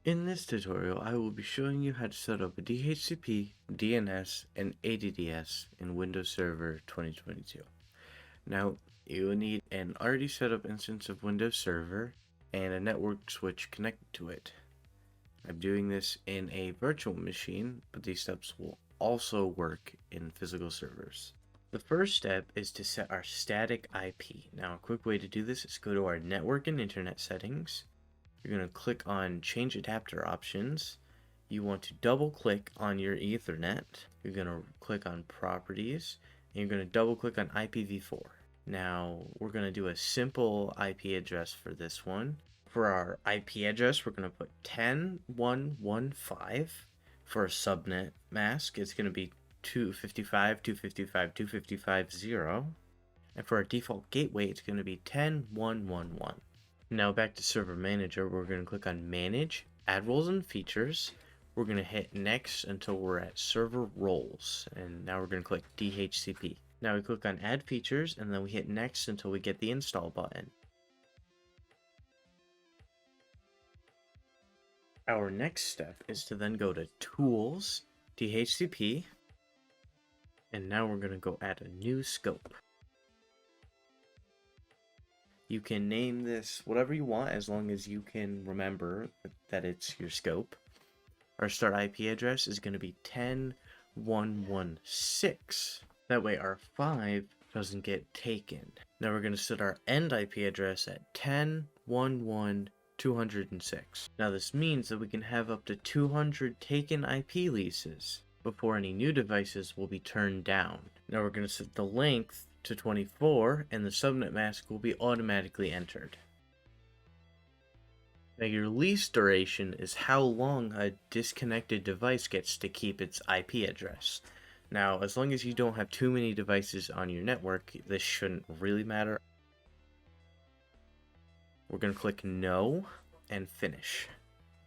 In this tutorial, I will be showing you how to set up a DHCP, DNS, and ADDS in Windows Server 2022. Now, you will need an already set up instance of Windows Server and a network switch connected to it. I'm doing this in a virtual machine, but these steps will also work in physical servers. The first step is to set our static IP. Now, a quick way to do this is go to our network and internet settings. You're going to click on Change Adapter Options. You want to double click on your Ethernet. You're going to click on Properties, and you're going to double click on IPv4. Now, we're going to do a simple IP address for this one. For our IP address, we're going to put 10.1.1.5. For a subnet mask, it's going to be 255.255.255.0. And for our default gateway, it's going to be 10.1.1.1. Now back to Server Manager, we're going to click on Manage, Add Roles and Features. We're going to hit Next until we're at Server Roles, and now we're going to click DHCP. Now we click on Add Features, and then we hit Next until we get the Install button. Our next step is to then go to Tools, DHCP, and now we're going to go add a new scope. You can name this whatever you want as long as you can remember that it's your scope. Our start IP address is going to be 10.1.1.6. That way our 5 doesn't get taken. Now we're going to set our end IP address at 10.1.1.206. Now this means that we can have up to 200 taken IP leases before any new devices will be turned down. Now we're going to set the length to 24, and the subnet mask will be automatically entered. Now your lease duration is how long a disconnected device gets to keep its IP address. Now, as long as you don't have too many devices on your network, this shouldn't really matter. We're going to click No and Finish.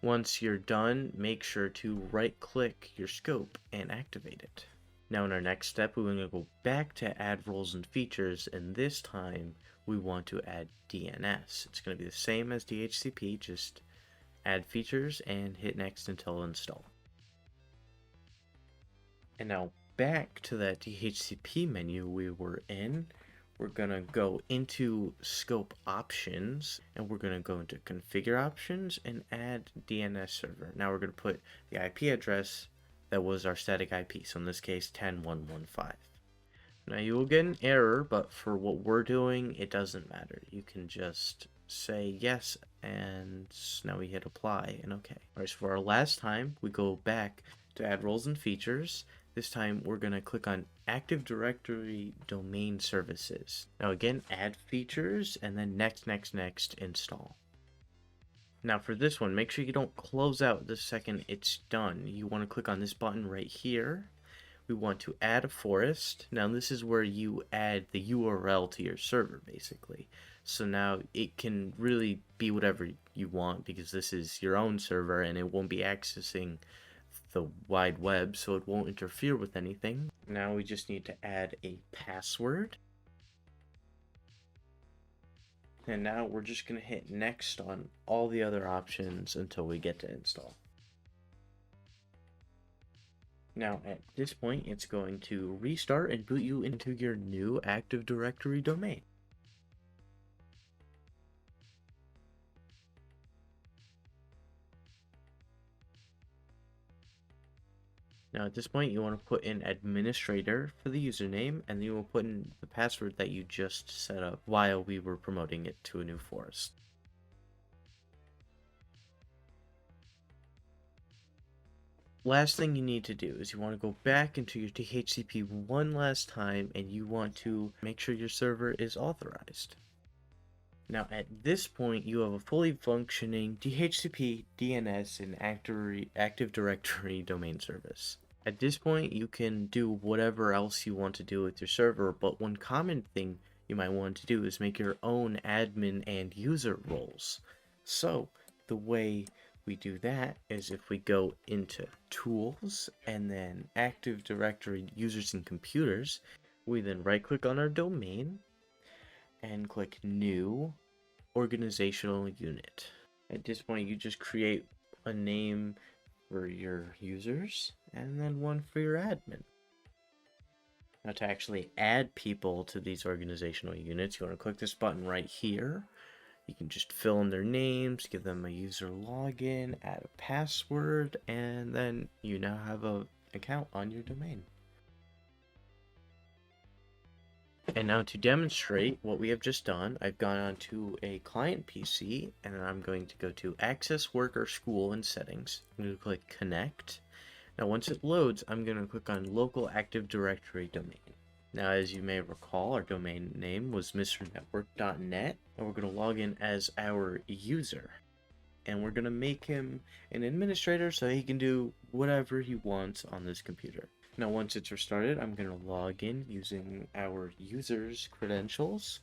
Once you're done, make sure to right-click your scope and activate it. Now in our next step, we're going to go back to Add Roles and Features, and this time we want to add DNS. It's going to be the same as DHCP, just add features and hit Next until install. And now back to that DHCP menu we were in, we're going to go into Scope Options, and we're going to go into Configure Options and add DNS Server. Now we're going to put the IP address that was our static IP, so in this case 10.1.1.5. Now you will get an error, but for what we're doing, it doesn't matter. You can just say yes, and now we hit apply and okay. Alright, so for our last time, we go back to Add Roles and Features. This time we're going to click on Active Directory Domain Services. Now again, add features, and then next, install. Now for this one, make sure you don't close out the second it's done. You want to click on this button right here. We want to add a forest. Now this is where you add the URL to your server, basically. So now it can really be whatever you want, because this is your own server and it won't be accessing the wide web, so it won't interfere with anything. Now we just need to add a password. And now we're just going to hit Next on all the other options until we get to install. Now at this point, it's going to restart and boot you into your new Active Directory domain. Now at this point, you want to put in administrator for the username, and then you will put in the password that you just set up while we were promoting it to a new forest. Last thing you need to do is you want to go back into your DHCP one last time, and you want to make sure your server is authorized. Now at this point, you have a fully functioning DHCP, DNS, and Active Directory domain service. At this point, you can do whatever else you want to do with your server, but one common thing you might want to do is make your own admin and user roles. So the way we do that is if we go into Tools and then Active Directory Users and Computers, we then right-click on our domain and click New Organizational Unit. At this point, you just create a name for your users, and then one for your admin. Now to actually add people to these organizational units, you want to click this button right here. You can just fill in their names, give them a user login, add a password, and then you now have an account on your domain. And now to demonstrate what we have just done, I've gone onto a client PC and I'm going to go to Access Worker School and Settings. I'm going to click Connect. Now once it loads, I'm going to click on Local Active Directory Domain. Now as you may recall, our domain name was mrnetwork.net, and we're going to log in as our user. And we're going to make him an administrator so he can do whatever he wants on this computer. Now once it's restarted, I'm going to log in using our user's credentials.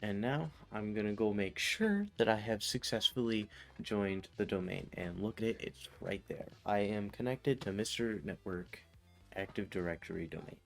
And now I'm going to go make sure that I have successfully joined the domain. And look at it, it's right there. I am connected to Mr. Network Active Directory domain.